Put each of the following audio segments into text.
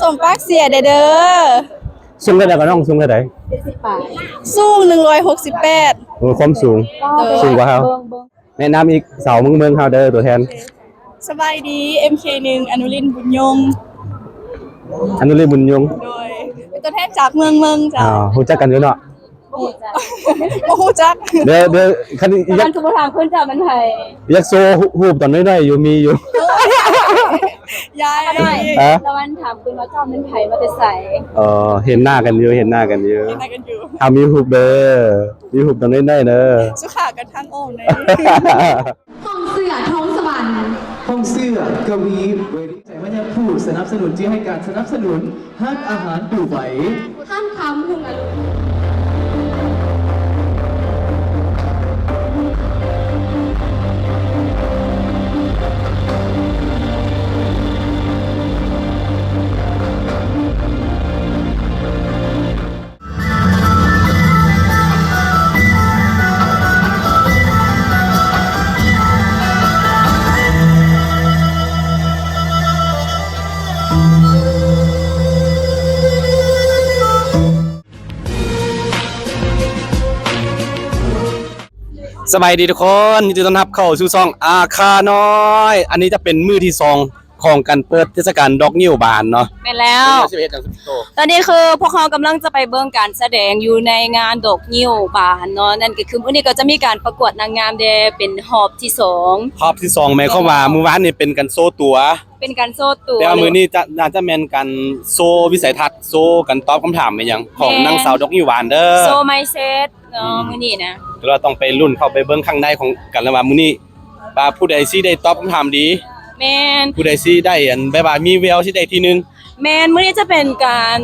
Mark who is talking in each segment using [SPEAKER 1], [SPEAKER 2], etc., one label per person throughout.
[SPEAKER 1] สมปากเสียเด้อ
[SPEAKER 2] สูงเท่าไหร่ก็น้องสูงเท่าไหร่
[SPEAKER 1] สูง168
[SPEAKER 2] ความสูงสูงกว่าเขาแนะนำอีกเสาเมืองเฮาเด้อตัวแทน
[SPEAKER 1] สบายดี MK1 อนุรินทร์บุญยง
[SPEAKER 2] อนุรีบุญยง
[SPEAKER 1] โดยเป็นตัวแทนจากเมืองจ้ะ
[SPEAKER 2] รู้จักกันอยู่เนาะ
[SPEAKER 1] บ่ฮู้จัก
[SPEAKER 2] เด้อคัน
[SPEAKER 3] มันคือบ่ถามเพิ่นจ้ะมันไผ
[SPEAKER 2] อยากโซฮูบตอนน้อยๆอยู่มีอยู่
[SPEAKER 1] ยาย
[SPEAKER 3] แล้วมันถามเพิ่นว่าจ้ามันไผว่าแต่ไส
[SPEAKER 2] เห็นหน้ากันอยู่มีฮูบเด้อมีฮูบตอนน้อยๆเด้อ
[SPEAKER 1] สุขากันทางโอ่งเลย
[SPEAKER 3] ห้องเสื้อท้องสวรรค์
[SPEAKER 4] ห้องเสื้อกวีเวทีใจมัญญาผู้สนับสนุนที่ให้การสนับสนุนห้างอาหารดูไหว
[SPEAKER 3] ท่านคำหุงอรุณ
[SPEAKER 2] สบายดีทุกคนยินดีต้อนรับเข้าสู่ช่องอาคาน้อยอันนี้จะเป็นมื้อที่2ของการเปิดเทศกาลดอกนิ้วบานเนาะ
[SPEAKER 3] แม่นแล้วตอนนี้คือพวกเขากำลังจะไปเบิ่งการแสดงอยู่ในงานดอกนิ้วบานเนาะนั่นก็คือมื้อนี้ก็จะมีการประกวดนางงามเดเป็นรอบที่2
[SPEAKER 2] รอบที่2หมายความว่ามื้อวานนี่เป็นการโซตัว
[SPEAKER 3] เป็นการโซตัว
[SPEAKER 2] แต่ว่ามื้อนี้น่าจะแม่นการโซวิสัยทัศน์โซกันตอบคำถามอีหยังของนางสาวดอกนิ้วบานเด้อ
[SPEAKER 3] โซไมเซตเนาะมื้อนี้นะ
[SPEAKER 2] เราต้องไปลุ้นเข้าไปเบิ่งข้างในของกันแล้วว่ามื้อนี้ว่าผู้ใดสิได้ตอบคำถามดี
[SPEAKER 3] แม่น
[SPEAKER 2] ผู้ใดสิได้อันแบบว่ามีแววสิได้ที่1
[SPEAKER 3] แม่นมื้อนี้จะเป็นการ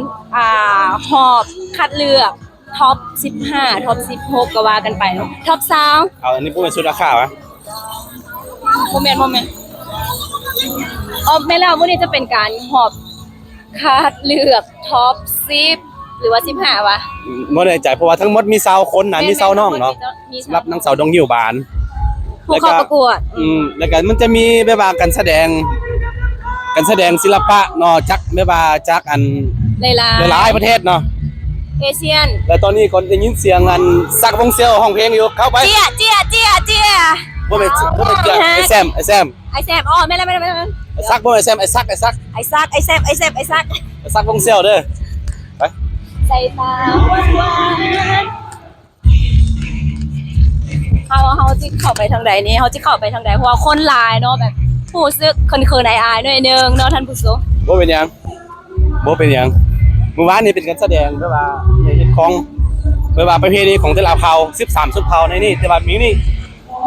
[SPEAKER 3] หอบคัดเลือกท็อป15ท็อป16ก็ว่ากันไปเนาะท็อป20
[SPEAKER 2] อันนี้บ่แม่นสุดราคาวะ
[SPEAKER 3] บ่แม่นแม่แล้วมื้อนี้จะเป็นการหอบคัดเลือกท็อป10หรือว่า15วะ
[SPEAKER 2] บ่แน่ใจเพราะว่าทั้งหมดมี20คนนะมี20น้องเนาะสำหรับนางสาวดอกนิ้วบาน
[SPEAKER 3] ผู้เข้าประกวด
[SPEAKER 2] แล้วก็มันจะมีแบบว่าการแสดงศิลปะเนาะจักแบบว่าจักอันหลายประเทศเนาะ
[SPEAKER 3] เอเชียน
[SPEAKER 2] แล้วตอนนี้คนได้ยินเสียงอันซักวงเซลห้องเพลงอยู่เข้าไป
[SPEAKER 3] เจี๊ยบ่เป็นเจี๊
[SPEAKER 2] ยไอ้แซม
[SPEAKER 3] ไม่แล้ว
[SPEAKER 2] ซักบ่ไอ้แซมไอ้ซักซักวงเซลเด้อไป
[SPEAKER 3] ใส่ตาเขาจิเข้าไปทางใดนี่เขาจิเข้าไปทางใดเพราะว่าคนหลายเนาะแบบผู้ซึกเขินๆอายๆหน่อยนึงเนาะท่านผู้ชม
[SPEAKER 2] บ่เป็นหยังเมื่อวานนี้เป็นการแสดงแบบว่าเฮ็ดของแบบว่าประเพณีของแต่ละเผ่า13ชนเผ่าในนี่แต่ว่ามีนี่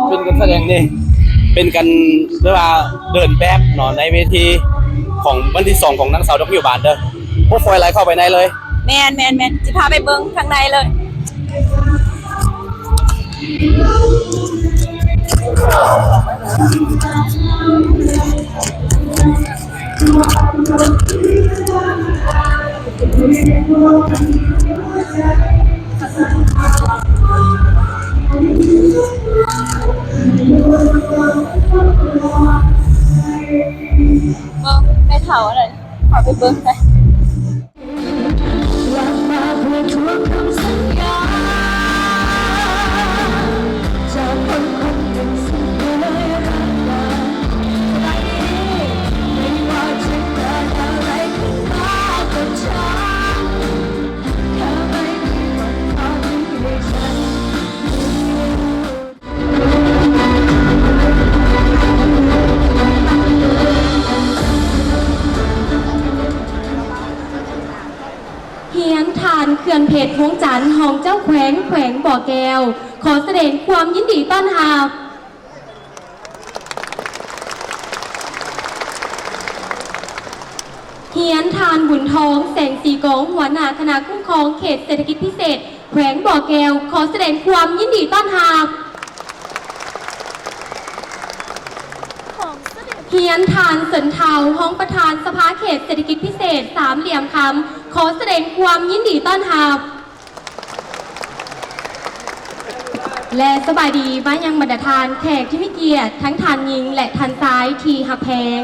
[SPEAKER 2] เป็นการแสดงนี่เป็นการแบบว่าเดินแบบเนาะในเวทีของวันที่2ของนางสาวดอกนิ้วบานเด้อพวกฟอยไลเข้าไปในเลย
[SPEAKER 3] แม่นสิพาไปเบิ่งข้างในเลยไปเถาอะไรขอไปเบิ่งไปเขื่อนเพชรวงจันทร์ห้องเจ้าแขวงบ่อแก้วขอแสดงความยินดีต้อนรับเฮียนทานบุญทองแสงสีกองหัวหน้าคณะคุ้มครองเขตเศรษฐกิจพิเศษแขวงบ่อแก้วขอแสดงความยินดีต้อนรับเฮียนทานเสินเทาห้องประธานสภาเขตเศรษฐกิจพิเศษสามเหลี่ยมคำขอแสดงความยินดีต้อนรับและสบายดีบ้านยังบรรดาทานแขกที่มีเกียรติทั้งทานหญิงและทานซ้ายทีหับแพง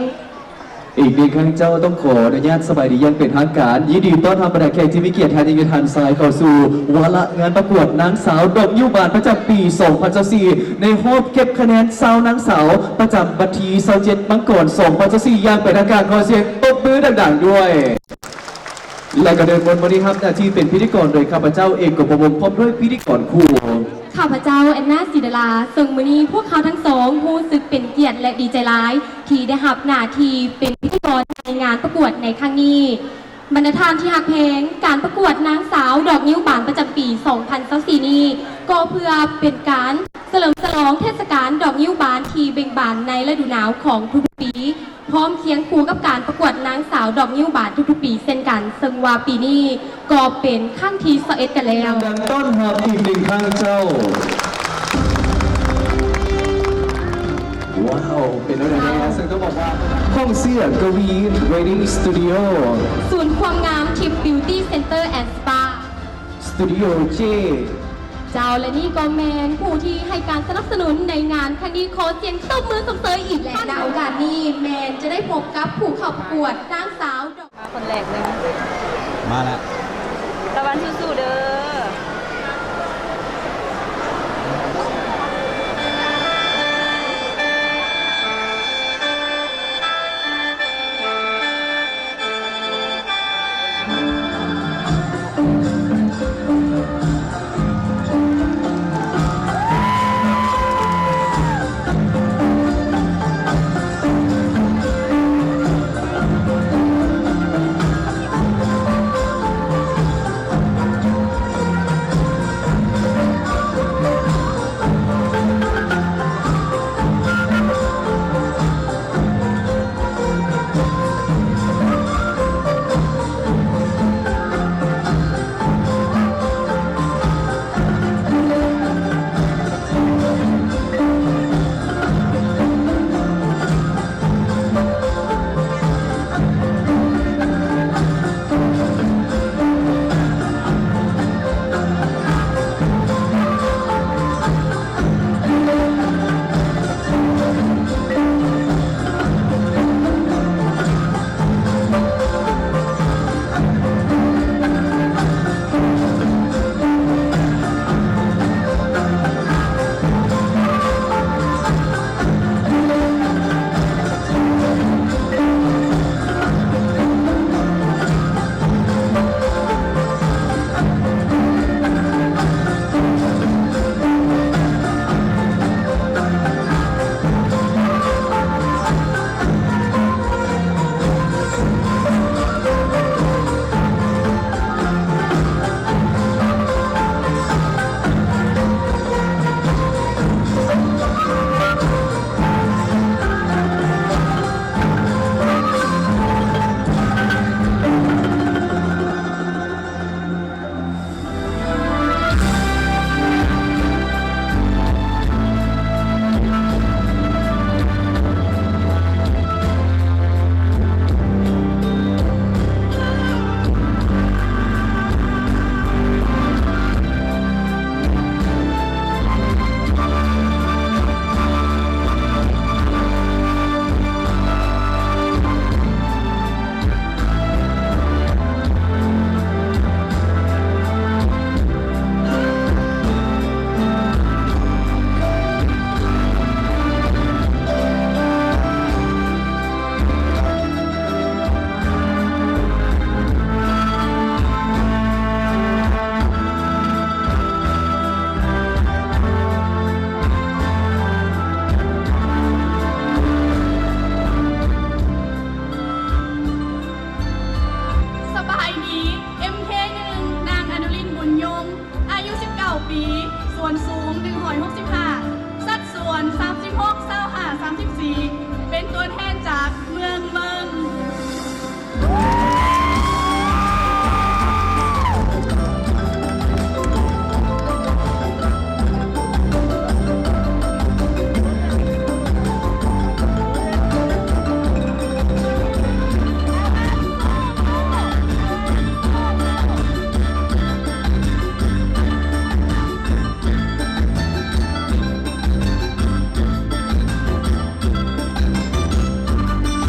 [SPEAKER 4] อีกหนึ่งครั้งเจ้าต้องขออนุญาตสบายดีอยังเป็นทางการยินดีต้อนรับบรรดาแขกที่มีเกียรติแทนที่จะทันสายเข้าสู่วาระงานประกวดนางสาวดอกยิ้วบานประจำปี 2024 ในรอบเก็บคะแนนสาวนางสาวประจำบัตรี27มังกร 2024 อย่างเป็นทางการขอเสียงตบมือดังๆด้วย และก็เดินบนวันนี้ครับหน้าที่เป็นพิธีกรโดยข้าพเจ้าเอกกบวงศ์พร้อมด้วยพิธีกรคู่
[SPEAKER 5] ข้าพเจ้าแอนนาศิดาลาซึ่งมื้อนี้พวกเขาทั้งสองรู้สึกเป็นเกียรติและดีใจร้าย ที่ได้รับหน้าที่เป็นพิธีกรในงานประกวดในครั้งนี้บรรณาทานที่หักเพลงการประกวดนางสาวดอกนิ้วบานประจำปี 2024 นี้ก็เพื่อเป็นการเฉลิมฉลองเทศกาลดอกนิ้วบานที่เบ่งบานในฤดูหนาวของทุกปีพร้อมเคียงคู่กับการประกวดนางสาวดอกนิ้วบานทุกๆปีเช่นกันซึ่งว่าปีนี้ก็เป็นครั้งที่21กันแล้ว
[SPEAKER 4] ดังต้อนรับอีกหนึ่งครั้งเจ้า ว้าว เป็นอะไรนะซึ่งต้องบอกว่าห้องเสียกวี Wedding Studio
[SPEAKER 5] ศูนย์ความงามทิพย์บิวตี้เซ็นเตอร์แอนด์สปา
[SPEAKER 4] Studio J
[SPEAKER 5] เจ้าและนี่ก็แมนผู้ที่ให้การสนับสนุนในงานครั้งนี้ขอเสียงตบมือส่งเสริมอีกแล้วในโอกาสนี้แมนจะได้พบกับผู้เข้าประกวดนางสาวดอก
[SPEAKER 3] มาคนแรกเลย
[SPEAKER 2] มาแล้ว
[SPEAKER 3] ตะวันสู้ๆเด้อ
[SPEAKER 5] ข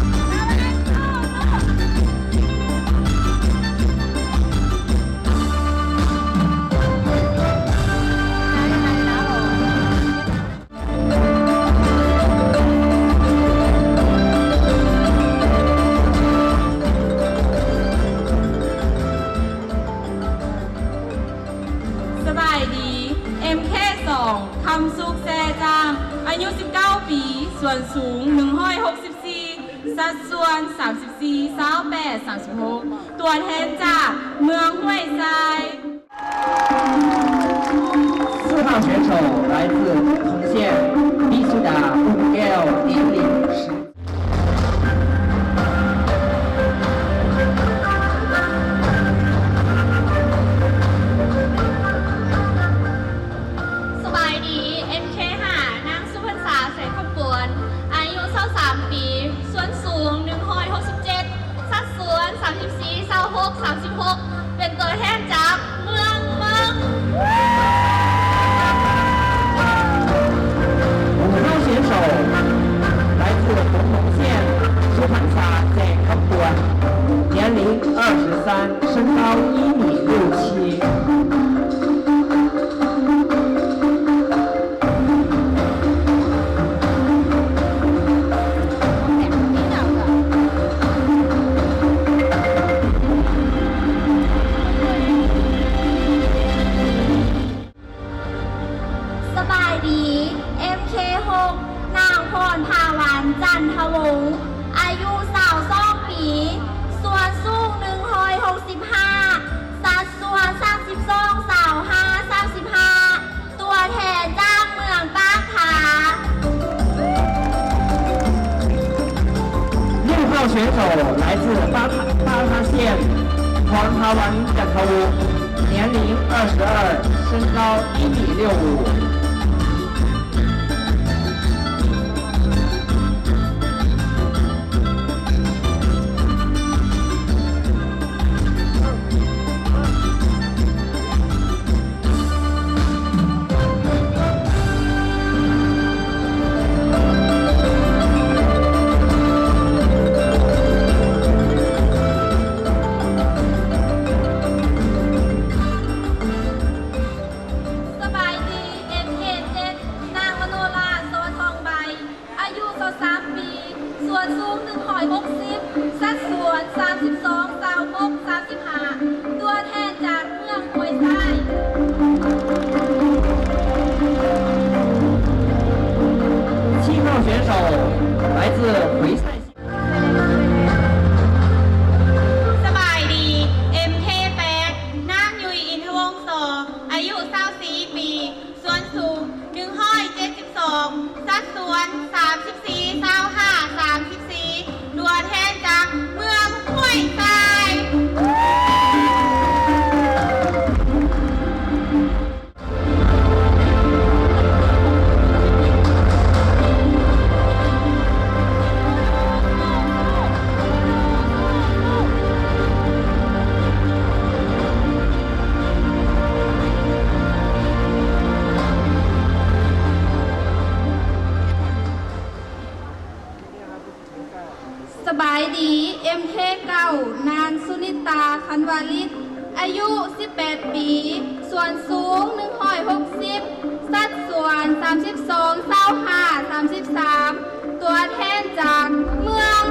[SPEAKER 1] จ้างอายุ 19 ปี ส่วนสูง 164 สัดส่วน 34 28 36 ตัวแทนจากเมืองห้วยทราย
[SPEAKER 6] 4号选手来自丰县必须打5L第0时。
[SPEAKER 5] สบายดี MK หานางสุพรรษาแสงขบวนอายุ23ปี ส่วนสูง167 สัดส่วน 34 26 36 เป็นตัวแทนจากเมือง
[SPEAKER 6] 5号选手来自东龙县苏盘萨在康国，年龄23，身高1米67。
[SPEAKER 5] สบายดี MK6 นางพรภาวันจันทวงศ์อายุ22ปี ส่วนสูง165 สัดส่วน32 25 35 ตัวแทนจากเมืองปากผา
[SPEAKER 6] 6号选手来自巴哈县黄桃湾展头，年龄22，身高1米65。
[SPEAKER 5] สบายดี MK7 นางมโนราโซทองใบ อายุ23ปี ส่วนสูง160 สัดส่วน32 26 35 ตัวแทนจากเมืองห้วยทราย
[SPEAKER 6] 7号选手来自回赛县。
[SPEAKER 1] สบายดี MK8 นางยุยอินทวงศ์โสอายุ24ปี ส่วนสูง172 สัดส่วน 34 25 34 ตัวแทนจากเมืองห้วยทราย
[SPEAKER 5] สบายดี MK9 นางสุนิตาคันวาลิศอายุ 18 ปี ส่วนสูง160 สัดส่วน 32 25 33 ตัวแทนจากเมือง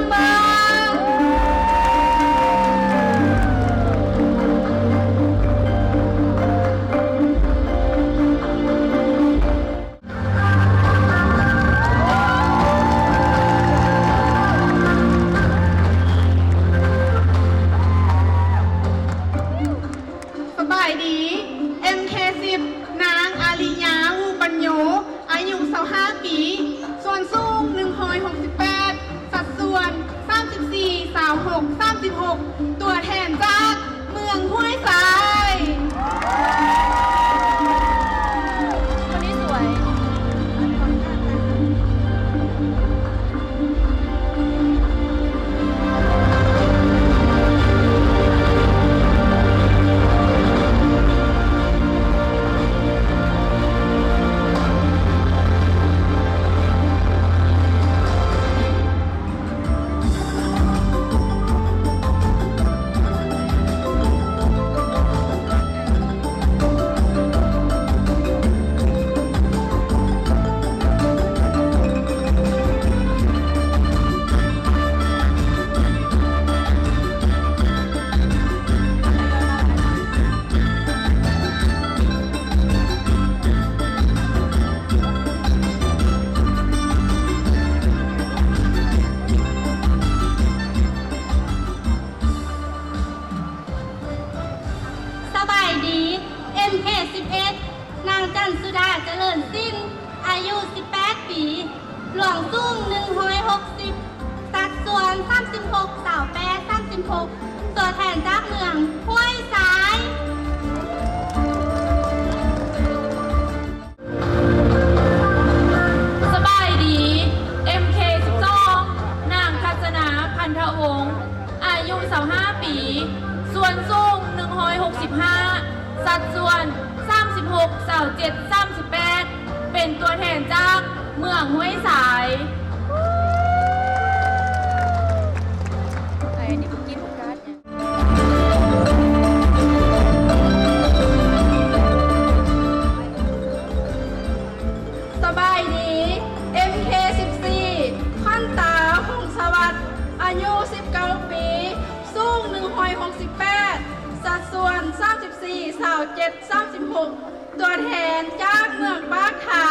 [SPEAKER 1] สบายดี MK10 นางอาริยาวูปัญโยอายุ25 ลวงสูง160สัดส่วน36สาวแปด36ตัวแทนจากเมืองห้วยสาย
[SPEAKER 7] สบายดี MK12 นางทัศนาพันธวงศ์อายุ25ปี ส่วนสูง165 สัดส่วน36 27 38 เป็นตัวแทนจากเมืองห้วยสาย
[SPEAKER 8] สบายดี MK14 ขั้นตาหงสวัสดิ์อายุ 19 ปี สูง168 สัดส่วน 34 27 36 ตัวแทนจากเมืองปากขา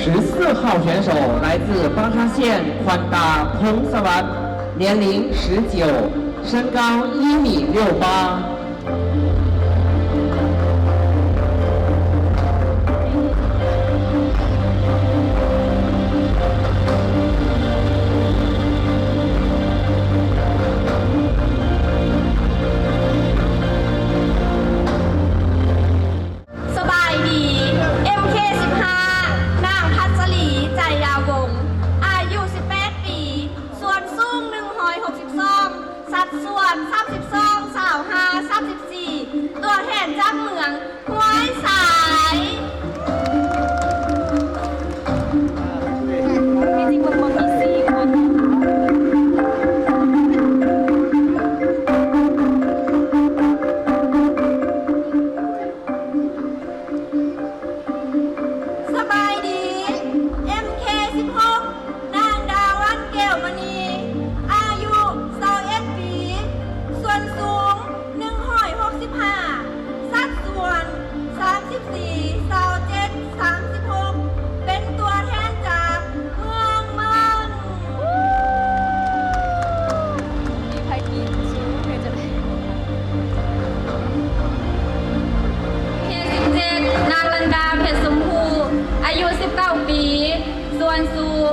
[SPEAKER 6] 14号选手来自巴沙县宽大彭萨湾，年龄19，身高1.68米。
[SPEAKER 5] สบายดี MK15 นางพัชรีใจยาวงศ์อายุ 18 ปี ส่วนสูง162 สัดส่วน32สาว5 34 ตัวแทนจากเมืองห้วยสาย
[SPEAKER 3] จริงๆมันมี4คน
[SPEAKER 5] สบายดี MK16 นางดาวันเกลมณี อายุ21 ปี ส่วนสูง165 สัดส่วน34 27 36 เป็นตัวแทนจากเมืองมัน
[SPEAKER 3] มีใครกินชิวเพื่อจะได้
[SPEAKER 5] K17 นางลันดาเพชรสมพูอายุ 19 ปี ส่วนสูง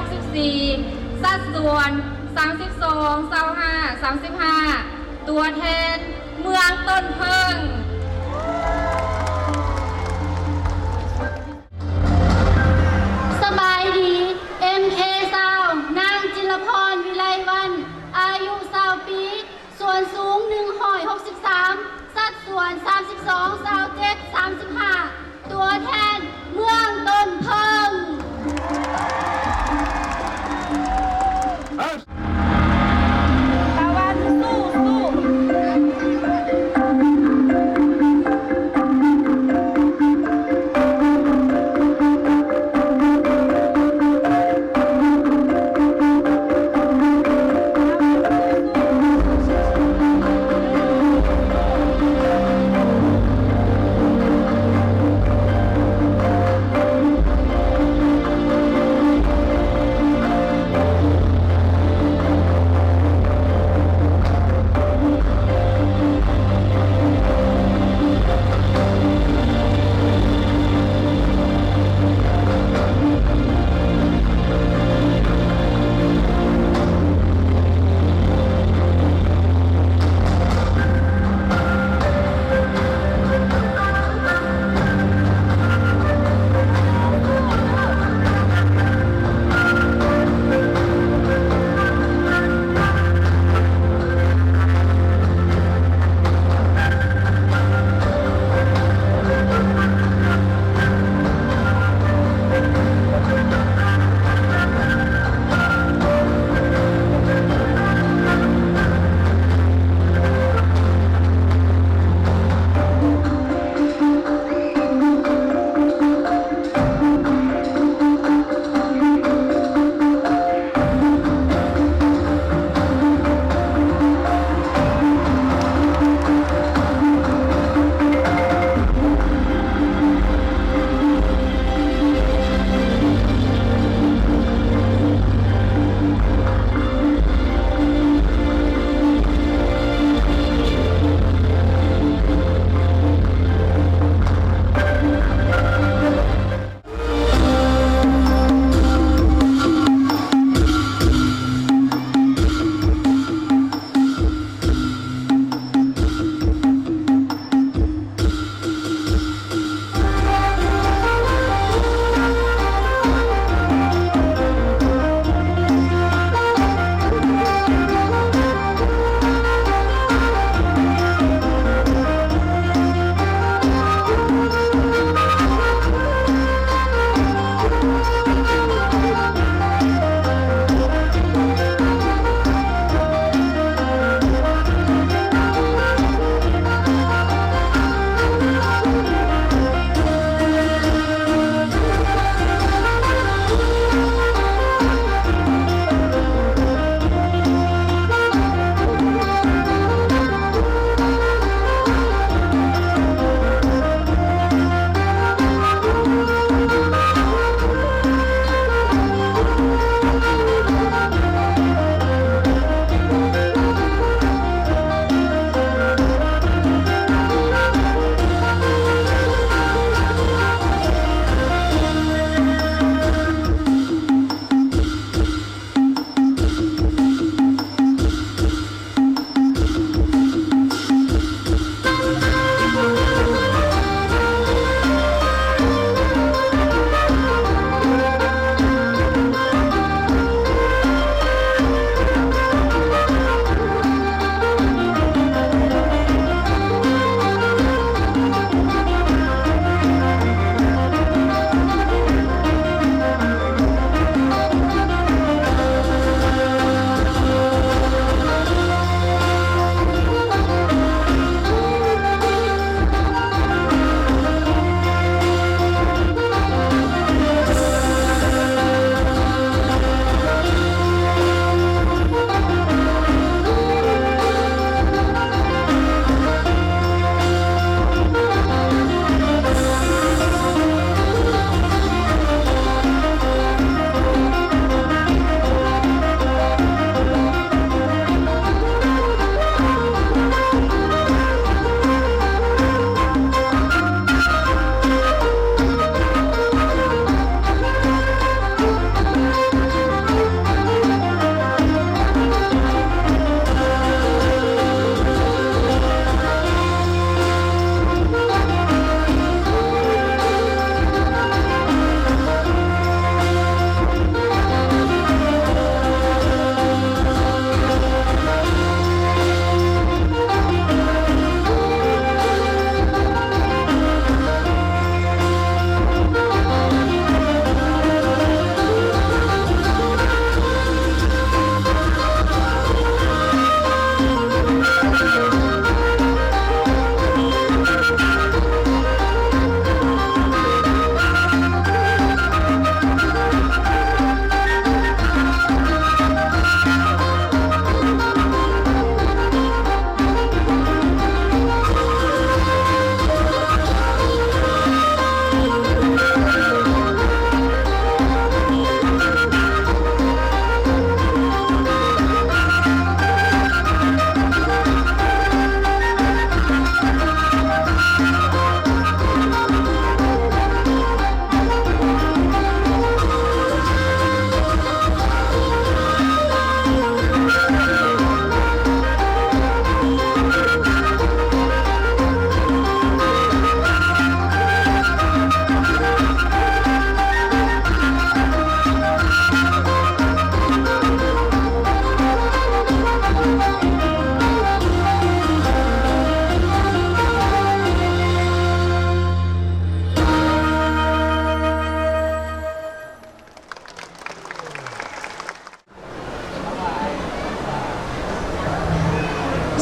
[SPEAKER 5] 164 สัดส่วน32 25 35 ตัวแทนเมืองต้นเพิ่ง
[SPEAKER 1] สบายดี MK20 นางจิรพรวิไลวันอายุ20 ปี ส่วนสูง163 สัดส่วน32 27 35 ตัวแทนเมืองต้นเพิ่ง
[SPEAKER 7] ตะวันสู้สู้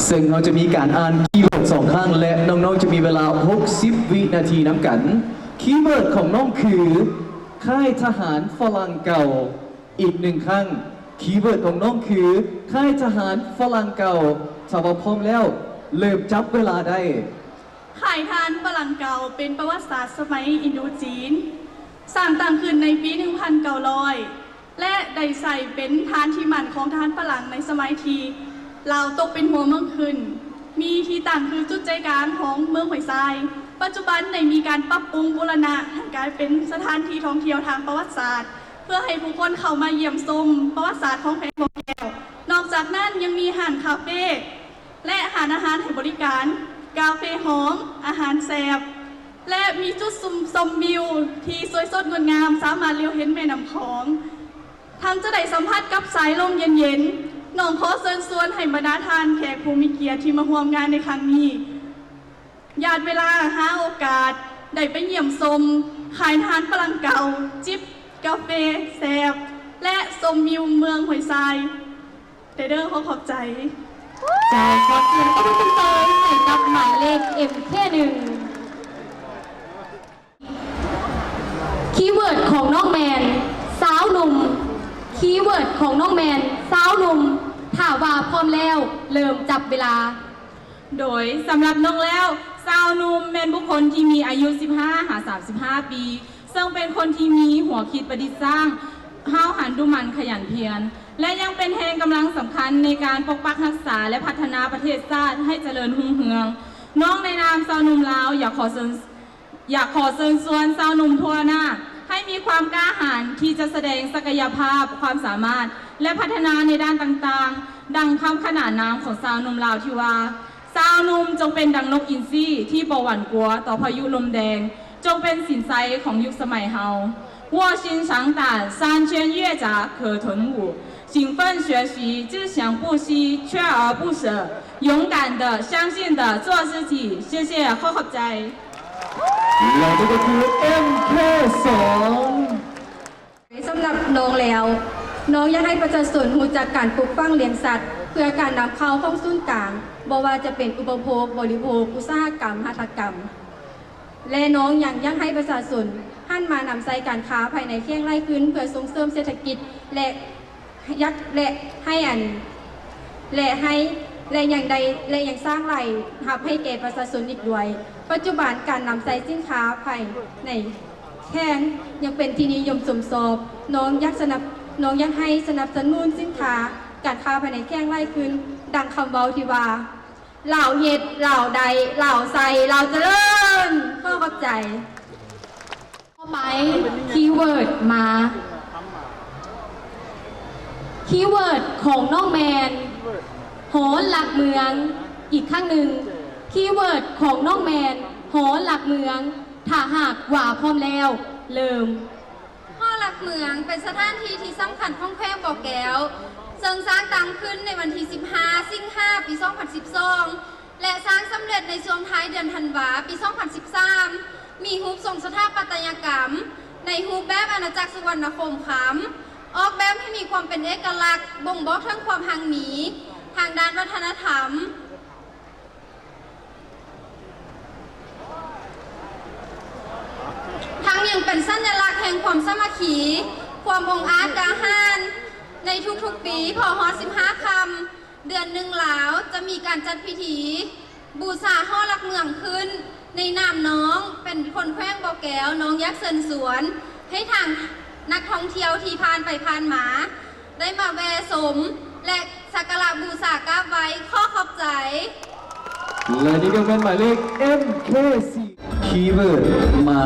[SPEAKER 4] ซึ่งเราจะมีการอ่านคีย์เวิร์ด2ครั้งและน้องๆจะมีเวลา60วินาทีน้ำกันคีย์เวิร์ดของน้องคือค่ายทหารฝรั่งเก่าอีก1ครั้งคีย์เวิร์ดของน้องคือค่ายทหารฝรั่งเก่าถ้าว่าพร้อมแล้วเริ่มจับเวลาได้
[SPEAKER 8] ข่ายทานฝรั่งเก่าเป็นประวัติศาสตร์สมัยอินโดจีนสร้างตั้งขึ้นในปี 1900 และได้ใส่เป็นฐานที่มั่นของทหารฝรั่งในสมัยที่ลาวตกเป็นหัวเมืองขึ้น มีที่ตั้งคือจุดใจกลางของเมืองหอยทราย ปัจจุบันได้มีการปรับปรุงบูรณะให้กลายเป็นสถานที่ท่องเที่ยวทางประวัติศาสตร์ เพื่อให้ผู้คนเข้ามาเยี่ยมชมประวัติศาสตร์ของแขวงบ่อแก้วนอกจากนั้นยังมีห้างคาเฟ่และอาหารให้บริการ กาแฟหอมอาหารแซ่บและมีจุดชมวิวที่สวยสดงดงามสามารถเลี้ยวเห็นแม่น้ำของท่านจะได้สัมผัสกับสายลมเย็นๆน้องขอเชิญชวนให้บรรดาท่านแขกผู้มีเกียรติที่มาร่วมงานในครั้งนี้ญาติเวลาหาโอกาสได้ไปเยี่ยมชมขายทานฝรั่งเก่าจิบกาแฟแซ่บและชมวิวเมืองหอยทรายเด้อขอบใจ
[SPEAKER 5] ใจขอเสียงก็เป็นเตยใส่กับหมายเลข MK1 คีย์เวิร์ดของน้องแมนสาวหนุ่มคีย์เวิร์ดของน้องแมนสาวหนุ่มถ้าว่าพร้อมแล้วเริ่มจับเวลา
[SPEAKER 7] โดยสำหรับน้องแล้วสาวหนุ่มเป็นบุคคลที่มีอายุ 15-35 ปี ซึ่งเป็นคนที่มีหัวคิดประดิษฐ์สร้างห้าวหันดูมันขยันเพียรและยังเป็นแห่งกำลังสำคัญในการปกปักรักษาและพัฒนาประเทศชาติให้เจริญรุ่งเรืองน้องในนามสาวหนุ่มลาวอยากขอเชิญชวนสาวหนุ่มทั่วหน้าให้มีความกล้าหาญที่จะแสดงศักยภาพความสามารถและพัฒนาในด้านต่างๆดังคำขนานนามของสาวหนุ่มลาวที่ว่าสาวหนุ่มจงเป็นดังนกอินทรีที่บ่หวั่นกลัวต่อพายุลมแดงจงเป็นสินไซของยุคสมัยเฮา卧薪尝胆3000越甲可屯武勤奋学习志向不息锲而不舍勇敢的相信的做自己谢谢ขอบใจ
[SPEAKER 4] และนี่ก็คือ MK2
[SPEAKER 8] สำหรับน้องแล้ว น้องอยากให้ประชาชนรู้จักการปลูกฝังเลี้ยงสัตว์ เพื่อการนำเข้าของศูนย์กลางบ่ว่าจะเป็นอุปโภคบริโภคอุตสาหกรรมหัตถกรรม และน้องยังให้ประชาชนหันมานำใช้การค้าภายในเคียงไร่ขึ้นเพื่อส่งเสริมเศรษฐกิจและยังสร้างรายรับให้แก่ประชาชนอีกด้วย ปัจจุบันการนำใช้สินค้าภายในแข้งยังเป็นที่นิยมสมชอบน้องอยากให้สนับสนุนสินค้าการค้าภายในแข้งไร่ขึ้นดังคำเว้าที่ว่าเหล่าเฮ็ดเหล่าใดเหล่าใส่เหล่าเจริญก็เข้าใจ
[SPEAKER 5] ต่อไปคีย์เวิร์ดมาคีย์เวิร์ดของน้องแมนโหนหลักเมืองอีกครั้งหนึ่งคีย์เวิร์ดของน้องแมนโหนหลักเมืองถ้าหากว่าพร้อมแล้วเริ่ม
[SPEAKER 8] หอหลักเมืองเป็นสถานที่ที่สำคัญของแขวงบ่อแก้วซึ่งสร้างตั้งขึ้นในวันที่ 15 สิงหาปี 2012 และสร้างสำเร็จในช่วงท้ายเดือนธันวาปี 2013 มีรูปทรงสถาปัตยกรรม ในรูปแบบอาณาจักรสุวรรณคมขำออกแบบให้มีความเป็นเอกลักษณ์บ่งบอกถึงความหังหมีทางด้านวัฒนธรรม ทั้งยังเป็นสัญลักษณ์แห่งความสามัคคี ความองอาจกล้าหาญในทุกๆปีพอฮอ15 ค่ำเดือนหนึ่งแล้วจะมีการจัดพิธี บูชาหอหลักเมืองขึ้น ในนามน้องเป็นคนแขวงบ่อแก้วน้องยักษ์เซินสวน ให้ทางนักท่องเที่ยวที่ผ่านไปผ่านมา ได้มาแวะสม และสักการะบูชากราบไว้ข้อขอบใจ
[SPEAKER 4] และนี่ก็เป็นหมายเลข MK4 คีย์เวิร์ดมา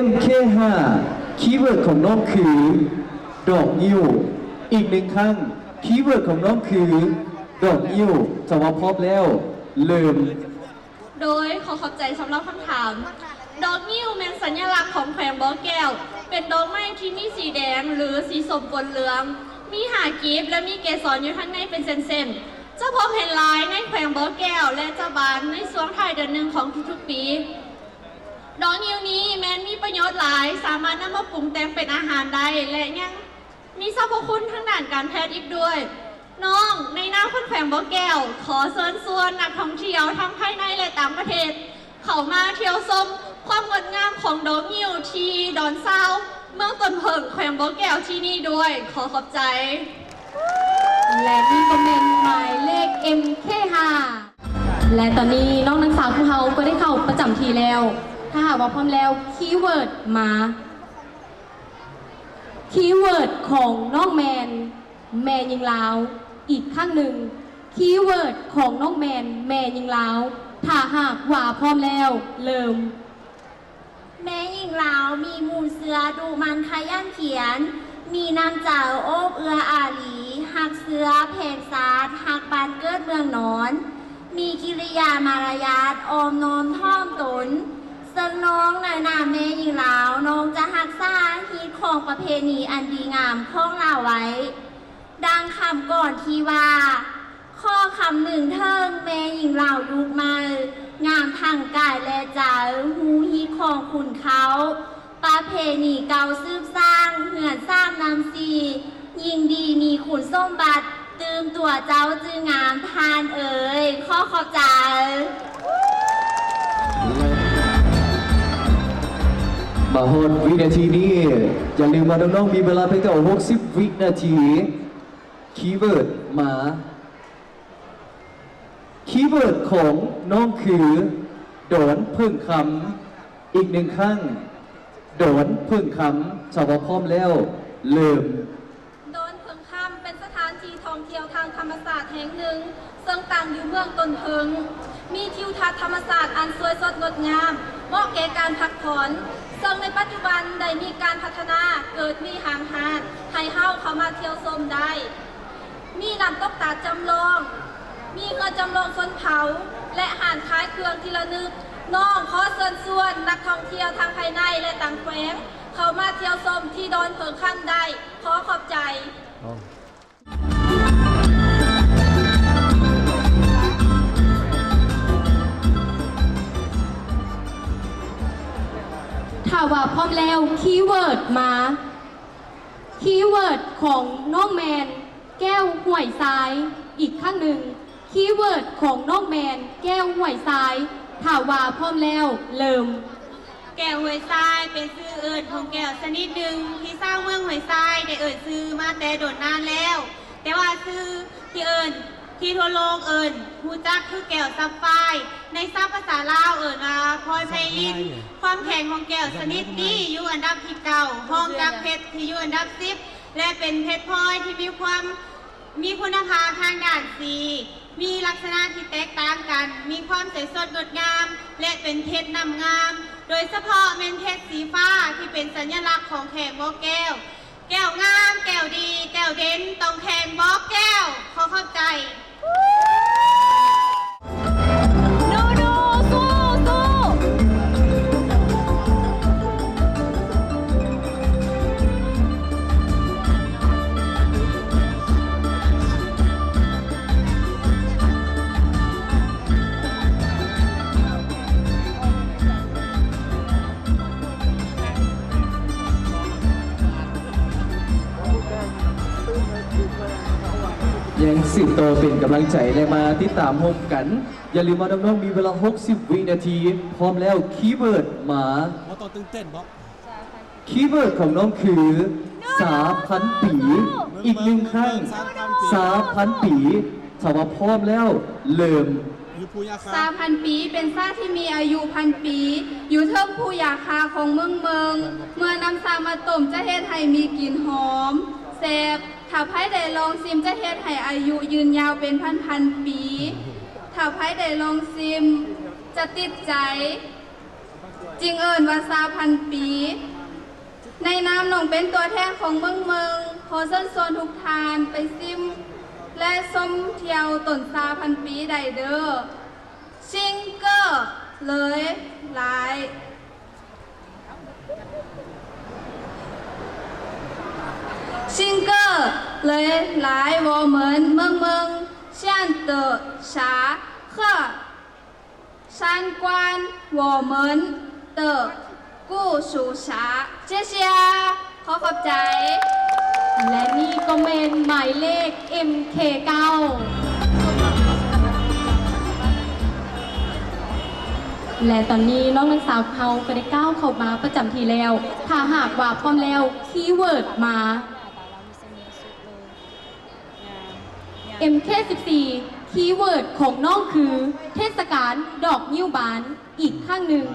[SPEAKER 4] MK5 คีย์เวิร์ดของน้องคือดอกยิ้วอีก1ครั้งคีย์เวิร์ดของน้องคือดอกยิ้วจะว่าพร้อมแล้วเริ่ม
[SPEAKER 7] โดยขอบใจสำหรับคำถาม ดอกนิ้วเป็นสัญลักษณ์ของแขวงบ่อแก้ว เป็นดอกไม้ที่มีสีแดงหรือสีส้มปนเหลือง มีหากีบและมีเกสรอยู่ข้างในเป็นเส้นๆ จะพบเห็นลายในแขวงบ่อแก้วและจะบานในช่วงท้ายเดือนหนึ่งของทุกๆปี ดอกนิ้วนี้แม้นมีประโยชน์หลายสามารถนำมาปรุงแต่งเป็นอาหารได้และยังมีสรรพคุณทางด้านการแพทย์อีกด้วย
[SPEAKER 1] น้องในนามคนแขวงบ่อแก้ว ขอเชิญชวนนักท่องเที่ยวทั้งภายในและต่างประเทศ เข้ามาเที่ยวชมความงดงามของดอกงิ้วที่ดอนเซาเมืองต้นเพิงแขวงบ่อแก้วที่นี่ด้วย ขอขอบใจ
[SPEAKER 5] และนี่ก็เป็นหมายเลข MK5 และตอนนี้น้องนักศึกษาของเราก็ได้เข้าประจำที่แล้ว ถ้าหากว่าพร้อมแล้วคีย์เวิร์ดมาคีย์เวิร์ดของน้องแมนแม่ยิงลาวอีกข้างหนึ่งคีย์เวิร์ดของน้องแมนแม่ยิงลาวถ้าหากว่าพร้อมแล้วเริ่ม
[SPEAKER 1] แม่หญิงลาวมีหมู่เสือดูมันขยันเขียน มีน้ำเจ้าโอบเอืออาหลีหักเสือแผงซาดหักบานเกิดเมืองนอน มีกิริยามารยาทออมน้อมท่อมตนซึ่งน้องในนามแม่หญิงลาวน้องจะหักษาฮีตของประเพณีอันดีงามของเราไว้ ดังคำก่อนที่ว่า ข้อคำหนึ่งเทิงแม่หญิงลาวยุคมางามทางกายและใจหูฮีตของคุณเขาประเพณีเก่าซืบสร้างเหือนสร้างนำซียิ่งดีมีขุนส้มบัตรตืมตัวเจ้าจืองามทานเอ๋ยข้อขอบใจ
[SPEAKER 4] มาฮอดวินาทีนี้อย่าลืมมาน้องๆมีเวลาเพียงแค่60 วินาทีคีย์เวิร์ดมาคีย์เวิร์ดของน้องคือโดนพึ่งคำอีกหนึ่งครั้งโดนพึ่งคำชาวบ้านพร้อมแล้วเริ่ม
[SPEAKER 8] โดนเพิงคำเป็นสถานที่ท่องเที่ยวทางธรรมศาสตร์แห่งหนึ่งซึ่งตั้งอยู่เมืองต้นเพิง มีทิวทัศน์ธรรมศาสตร์อันสวยสดงดงามเหมาะแก่การพักผ่อนซึ่งในปัจจุบันได้มีการพัฒนาเกิดมีหางหาดให้เฮาเข้ามาเที่ยวชมได้ มีน้ำตกตาดจำลอง มีเงินจำลองชนเผา และอาหารขายเครื่องที่ระลึกน้องขอเชิญชวนนักท่องเที่ยวทางภายในและต่างแขวงเข้ามาเที่ยวชมที่ดอนเพิงค่ำได้ขอขอบใจ
[SPEAKER 5] ถ้าว่าพร้อมแล้วคีย์เวิร์ดมาคีย์เวิร์ดของน้องแมนแก้วห่วยซ้ายอีกข้างหนึ่งคีย์เวิร์ดของน้องแมนแก้วห่วยซ้ายถ้าว่าพร้อมแล้วเริ่ม
[SPEAKER 1] แก้วห้วยทรายเป็นชื่อเอิญของแก้วชนิดหนึ่งที่สร้างเมืองห้วยทรายได้เอิญชื่อมาแต่โดนนานแล้ว แต่ว่าชื่อที่เอิญที่ทั่วโลกเอิญฮู้จักคือแก้วซับไฟในศัพท์ภาษาลาวเอิญว่าพลอยไพลินความแข็งของแก้วชนิดนี้อยู่อันดับที่9ห้องจากเพชรที่อยู่อันดับ10และเป็นเพชรพลอยที่มีคุณภาพทางด้านสีมีลักษณะที่แตกต่างกัน มีความใสสดงดงาม และเป็นเพชรนำงาม โดยเฉพาะเม็นเพชรสีฟ้าที่เป็นสัญลักษณ์ของแขกบ่อแก้ว แก้วงาม แก้วดี แก้วเด่นต้องแขกบ่อแก้ว ขอเข้าใจ
[SPEAKER 3] ดูสู้สู้
[SPEAKER 4] ยังสิบโตเป็นกำลังใจและมาติดตามพบกัน อย่าลืมมาน้องๆมีเวลา60 วินาที พร้อมแล้วคีย์เวิร์ดมาคีย์เวิร์ดของน้องคือ3,000 ปีอีกหนึ่งครั้ง3,000 ปีถ้าว่าพร้อมแล้วเริ่ม
[SPEAKER 8] 3,000 ปีเป็นซากที่มีอายุพันปี อยู่เทิงผู้ยาคาของเมืองเมื่อนำซามาต้มจะเฮ็ดให้มีกลิ่นหอมแซ่บถ้าไผได้ลองซิมจะเฮ็ดให้อายุยืนยาวเป็นพันปี ถ้าไผได้ลองซิมจะติดใจ จึงเอิ้นว่า3,000 ปี ในนามหนองเป็นตัวแทนของเมืองขอเชิญชวนทุกท่านไปซิม และชมเที่ยวต้น3,000 ปีได้เด้อซิงเกอร์เลยหลายซิงเกอร์เลยหลาย我们เมือง现的啥课参观我们的故事啥谢谢ขอขอบใจ
[SPEAKER 5] และนี่ก็เป็นหมายเลข MK9 และตอนนี้น้องนางสาวเขาก็ได้ก้าวเข้ามาประจำที่แล้ว ถ้าหากว่าพร้อมแล้วคีย์เวิร์ดมา MK14 คีย์เวิร์ดของน้องคือเทศกาลดอกนิ้วบานอีกข้างหนึ่ง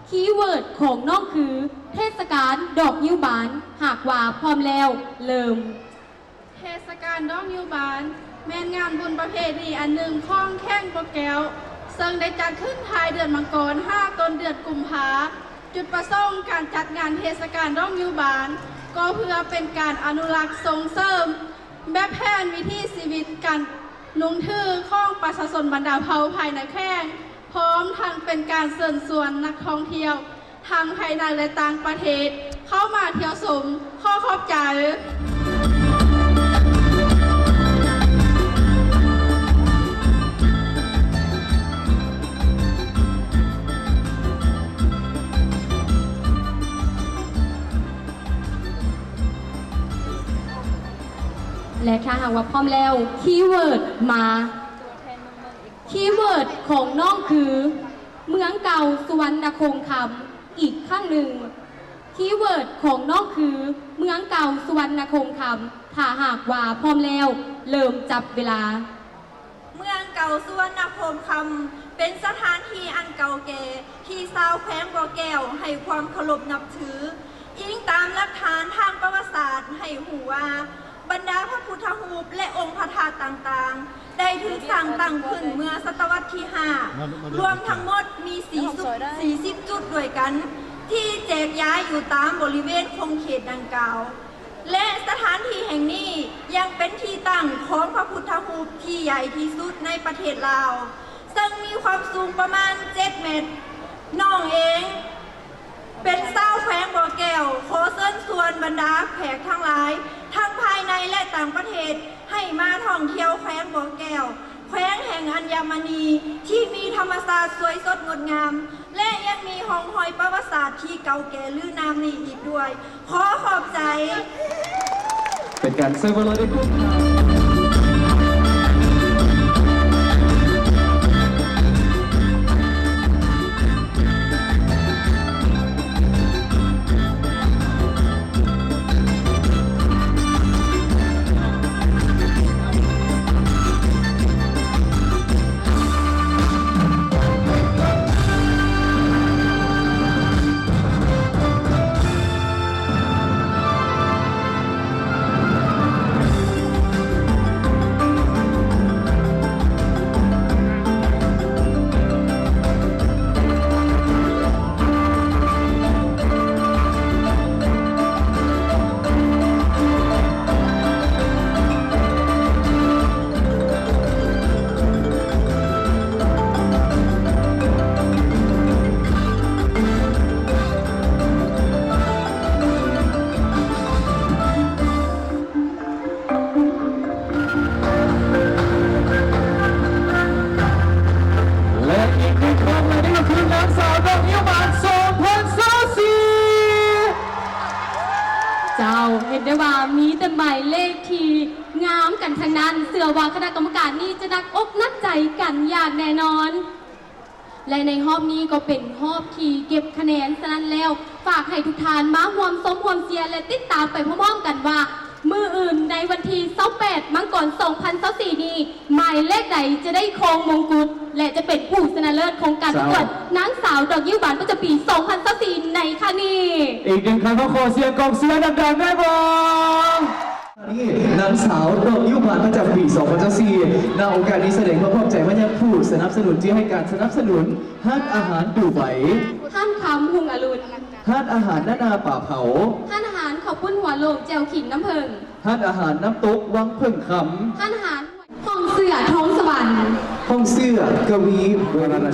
[SPEAKER 5] คีย์เวิร์ดของน้องคือเทศกาลดอกนิ้วบานหากว่าพร้อมแล้วเริ่ม
[SPEAKER 8] เทศกาลดอกนิ้วบานแม่นงานบุญประเพณีอันหนึ่งของแข้งโปแก้วซึ่งได้จัดขึ้นท้ายเดือนมังกร5ต้นเดือนกุมภาจุดประสงค์การจัดงานเทศกาลดอกนิ้วบานก็เพื่อเป็นการอนุรักษ์ส่งเสริมแบบแผนวิถีชีวิตการนุ่งถือของประชาชนบรรดาเผ่าภายในแข้งพร้อมทั้งเป็นการเชิญชวนนักท่องเที่ยวทั้งภายในและต่างประเทศเข้ามาเที่ยวชมข้อขอบใจ
[SPEAKER 5] และถ้าหากว่าพร้อมแล้วคีย์เวิร์ดมาคีย์เวิร์ดของน้องคือเมืองเก่าสุวรรณคงคำอีกข้างหนึ่งคีย์เวิร์ดของน้องคือเมืองเก่าสุวรรณคงคำถ้าหากว่าพร้อมแล้วเริ่มจับเวลา
[SPEAKER 1] เมืองเก่าสุวรรณภูมิคำเป็นสถานที่อันเก่าแก่ที่ชาวแขวงบ่อแก้วให้ความเคารพนับถืออิงตามหลักฐานทางประวัติศาสตร์ให้หูว่าบรรดาพระพุทธรูปและองค์พระธาตุต่างๆได้ถูกสร้างตั้งขึ้นเมื่อศตวรรษที่ 5 รวมทั้งหมดมี40 จุดด้วยกัน ที่แจกย้ายอยู่ตามบริเวณคงเขตดังกล่าว และสถานที่แห่งนี้ยังเป็นที่ตั้งของพระพุทธรูปที่ใหญ่ที่สุดในประเทศลาว ซึ่งมีความสูงประมาณ 7 เมตร น้องเองเป็นชาวแขวงบ่อแก้วขอเชิญชวนบรรดาแขกทั้งหลายทั้งภายในและต่างประเทศให้มาท่องเที่ยวแขวงบ่อแก้วแขวงแห่งอัญมณีที่มีธรรมศาสตร์สวยสดงดงาม และยังมีห้องหอยประวัติศาสตร์ที่เก่าแก่ลือนามนี้อีกด้วย ขอขอบใจ
[SPEAKER 4] เป็นการเซอร์เวอร์ได้คุ้มค่า
[SPEAKER 5] เห็นได้ว่ามีแต่หมายเลขที่งามกันทั้งนั้นเสือว่าคณะกรรมการนี่จะนักอกนักใจกันอย่างแน่นอน และในรอบนี้ก็เป็นรอบที่เก็บคะแนนฉะนั้นแล้วฝากให้ทุกท่านมาร่วมสมร่วมเชียร์และติดตามไปพร้อมๆกันว่ามืออื่นในวันที่28มังกร2024นี้หมายเลขใดจะได้ครองมงกุฎและจะเป็นผู้ชนะเลิศของการประกวดนางสาวดอกยิ้วบานประจำปี2024ในครั้งนี้
[SPEAKER 4] อีกหนึ่งครั้งก็ขอเสียงกองเชียร์ดังๆได้บ้างนี่นางสาวดอกยิ้วบานประจำปี2024ณโอกาสนี้แสดงความพร้อมใจมายังผู้สนับสนุนที่ให้การสนับสนุนห้านอาหารดูไบ
[SPEAKER 5] ท่านคำหุงอรุณ
[SPEAKER 4] ห้านอาหารนานาป่าเผา
[SPEAKER 5] ท่านอาหารขอบคุณหัวโลงแจวขิงน้ำเพิง
[SPEAKER 4] ห้านอาหารน้ำตกวังเพิ่งค
[SPEAKER 5] ท่านอาหารห้องเสือท้องสวรรค์
[SPEAKER 4] ำห้องเสื้อกวี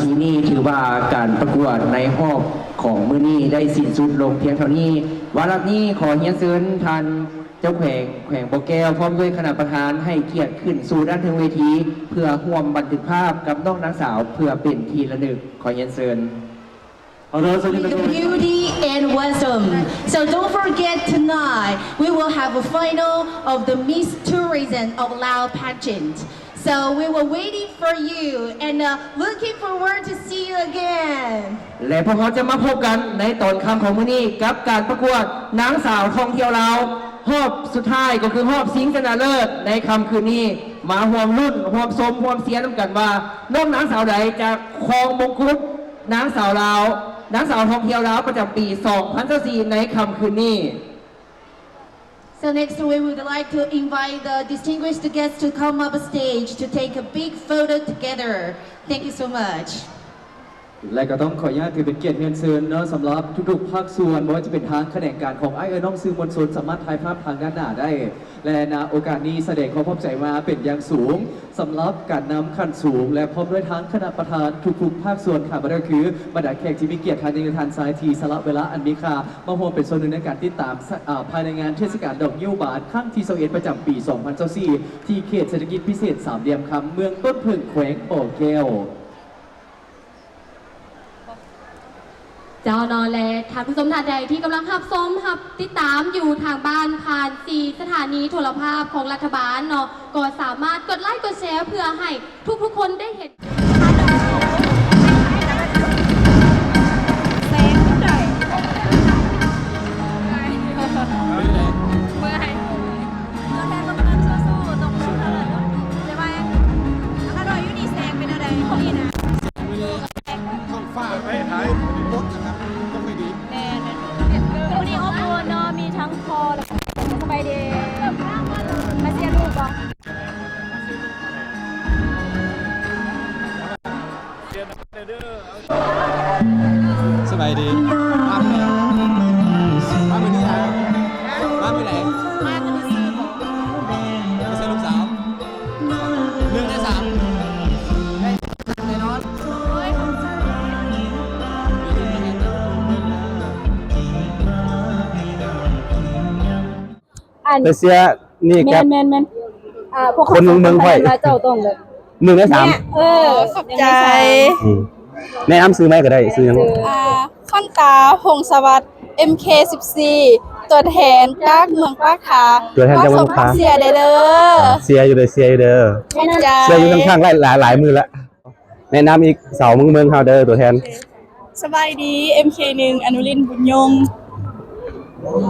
[SPEAKER 6] ทีนี้ถือว่าการประกวดในรอบของมื้อนี้ได้สิ้นสุดลงเพียงเท่านี้วาระนี้ขอเฮียนเชิญท่านเจ้าแขวงบ่อแก้วพร้อมด้วยคณะประธานให้เกียรติขึ้นสู่ด้านถึงเวทีเพื่อร่วมบันทึกภาพกับน้องนางสาวเพื่อเป็นที่ระลึกขอเฮียนเชิญ
[SPEAKER 9] beauty and wisdom. So don't forget tonight we will have a final of the Miss Tourism of Lao pageant. So we were waiting for you and looking forward to see you again.
[SPEAKER 6] และพวกเขาจะมาพบกันในตอนค่ำของมื้อนี้กับการประกวดนางสาวท่องเที่ยวลาวรอบสุดท้ายก็คือรอบชิงชนะเลิศในค่ำคืนนี้มาห่วมรุ่นห่วมสมห่วมเสียน้ำกันว่าน้องนางสาวใดจะครองมงกุฎนางสาวลาวนางสาวท่องเที่ยวลาวประจำปี 2024 ในค่ำคืนนี้
[SPEAKER 9] So next we would like to invite the distinguished guests to come up stage to take a big photo together. Thank you so much.
[SPEAKER 4] และก็ต้องขออนุญาตถือเป็นเกียรติเรียนเชิญเนาะสำหรับทุกๆภาคส่วนไม่ว่าจะเป็นทางแขนงการของไอ้น้องสื่อมวลชนสามารถถ่ายภาพทางด้านหน้าได้ และในโอกาสนี้แสดงความพร้อมใจมาเป็นอย่างสูงสำหรับการนำขั้นสูง และพร้อมด้วยทางคณะประธานทุกๆภาคส่วนค่ะก็คือบรรดาแขกที่มีเกียรติทางในทานสายทีสละเวลาอันมีค่ามาร่วมเป็นส่วนหนึ่งในการติดตามภายในงานเทศกาลดอกยิ้วบานครั้งที่21ประจำปี 2024 ที่เขตเศรษฐกิจพิเศษสามเหลี่ยมคำเมืองต้นพึ่งแขวงบ่อแก้ว
[SPEAKER 5] เจ้านอนและท่านผู้ชมท่านใดที่กำลังหับชมหับติดตามอยู่ทางบ้านผ่าน4สถานีโทรภาพของรัฐบาลเนาะก็สามารถกดไลค์กดแชร์เพื่อให้ทุกๆคนได้เห็น
[SPEAKER 3] วันนี้โอ้โหเนาะมีทั้งคอและสบายดีมาเชียร์ลูกบ่
[SPEAKER 2] สบายดีมาไปไหนมาไปนี่ฮะมาไปไหนไม่ใช่ลูกสาว1 ใน 3แน่นอน แต่เสียนี่ครับ
[SPEAKER 3] แมนพวก
[SPEAKER 2] คนเมืองไผ่
[SPEAKER 3] มาเจ้าต้องเลย
[SPEAKER 2] 1 ใน
[SPEAKER 3] ขอบใจ
[SPEAKER 2] 3แนะนำซื้อไหมก็ได้ซื้อยัง
[SPEAKER 8] ขั้นตาหงสวัสดิ์ MK14 ตัวแทนจากเมืองปากขา
[SPEAKER 2] ตัวแทนจากเมืองปากขา
[SPEAKER 8] เสียได้เลย
[SPEAKER 2] เสียอยู่เด้อเสียอยู่เด้อ
[SPEAKER 8] ขอบใจ
[SPEAKER 2] เสียอยู่ข้างๆหลายมือแล้วแนะนำอีกเสาเมืองเฮาเด้อตัวแทน
[SPEAKER 8] สบายดี MK1 อนุรินทร์บุญยง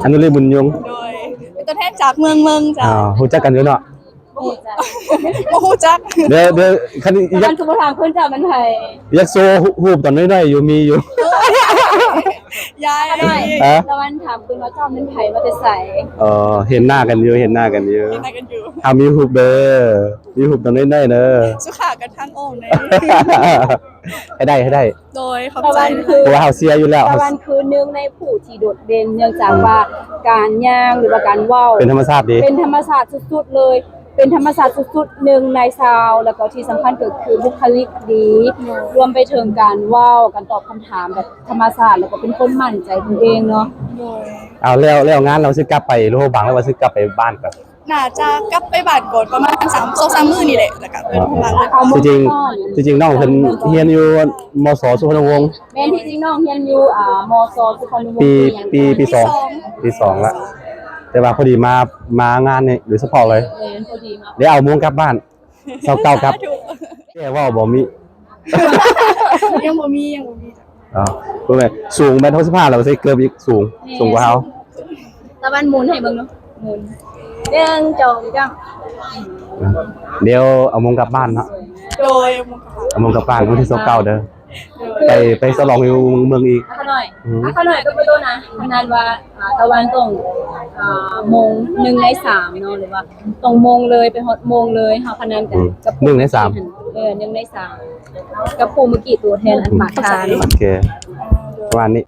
[SPEAKER 2] อนุรีบุญยง
[SPEAKER 8] โดยเป็นตัวแทนจากเมืองจ้ะ
[SPEAKER 2] รู้จักกันอยู่เนาะ
[SPEAKER 8] โมโหจัก
[SPEAKER 2] เดี๋ยวคัน
[SPEAKER 3] ตะ
[SPEAKER 2] ยั
[SPEAKER 3] วั
[SPEAKER 2] ก
[SPEAKER 3] นสุภทางขึ้นจากมันไทย
[SPEAKER 2] ยักโซฮูบตอนน้อยๆอยู่มีอยู่
[SPEAKER 8] ยาย
[SPEAKER 3] หน่อย
[SPEAKER 2] ฮะ
[SPEAKER 3] ตะวันถามคุณว่าเจ้ามันไทยมาแต่ใส
[SPEAKER 2] เห็นหน้ากันอยู่
[SPEAKER 8] เป็นอะไรกันอยู่
[SPEAKER 2] ทำยูทูบเด้อยูทูบตอนน้อยๆเด้อ
[SPEAKER 8] สุขากันทั้งโอ่งเลย
[SPEAKER 2] ให้ได้
[SPEAKER 8] โดยขอบ
[SPEAKER 3] ตะ
[SPEAKER 8] ใจ
[SPEAKER 3] วันคือ
[SPEAKER 2] เพราะว่าเฮาเสียอยู่แล้ว
[SPEAKER 3] ตะวันคือหนึ่งในผู้ที่โดดเด่นเนื่องจากว่าการย่างหรือว่าการว่าว
[SPEAKER 2] เป็นธรรมชาติดี
[SPEAKER 3] เป็นธรรมศาสตร์สุดๆเลย เป็นธรรมศาสตร์สุดๆหนึ่งในซาวด์แล้วก็ที่สำคัญก็คือบุคลิกดี รวมไปถึงการเว้าการตอบคำถามแบบธรรมศาสตร์แล้วก็เป็นคนมั่นใจตัวเองเนาะ
[SPEAKER 2] เอาแล้วงานเราสิกลับไปโลบางแล้วว่าสิกลับไปบ้านกับ
[SPEAKER 8] น่าจะกลับไปบ้านก่อนประมาณ2-3 มื้อนี่แหละแล้วก็เป็นบ้านเลย
[SPEAKER 3] เอา
[SPEAKER 2] จริงจริงน้องเพิ่นเรียนอยู่มศสุพรรณวงศ์
[SPEAKER 3] แม่นที่จริงน้องเรียนอยู่มศสุพรรณวงศ์
[SPEAKER 2] ปี2ละแต่ว่าพอดีมางานนี่หรือเฉพาะเลย
[SPEAKER 3] เรียนพอดีมาก
[SPEAKER 2] เดี๋ยวเอาโมงกลับบ้านเช้าเก่าครับแค่ว่าบ่มี
[SPEAKER 8] ยังบ่มี
[SPEAKER 2] อ๋อบ่แม่นสูงแม่น65แล้วสิเกือบอีกสูงกว่าเฮา
[SPEAKER 3] ตะวันหมุนให้เบิ่งเนาะหมุนเรื่องจองจัง
[SPEAKER 2] เดี๋ยวเอาโมงกลับบ้านเนาะ
[SPEAKER 8] โดย
[SPEAKER 2] เอาโมงกลับบ้านวันที่29เด้อไปฉลองอยู่เมืองอีก
[SPEAKER 3] ข้าหน่อยข้าหน่อยก็ไปโดนนะขนาดว่าตะวันตรงมง1 ใน 3เนาะหรือว่าตรงมงเลยไปฮอดมงเลยเฮาคะแนนกันกับ
[SPEAKER 2] 1 ใน 3
[SPEAKER 3] 1 ใน 3กับผู้เมื่อกี้ตัวแทนอันปากทาน
[SPEAKER 2] โอเคประมาณนี้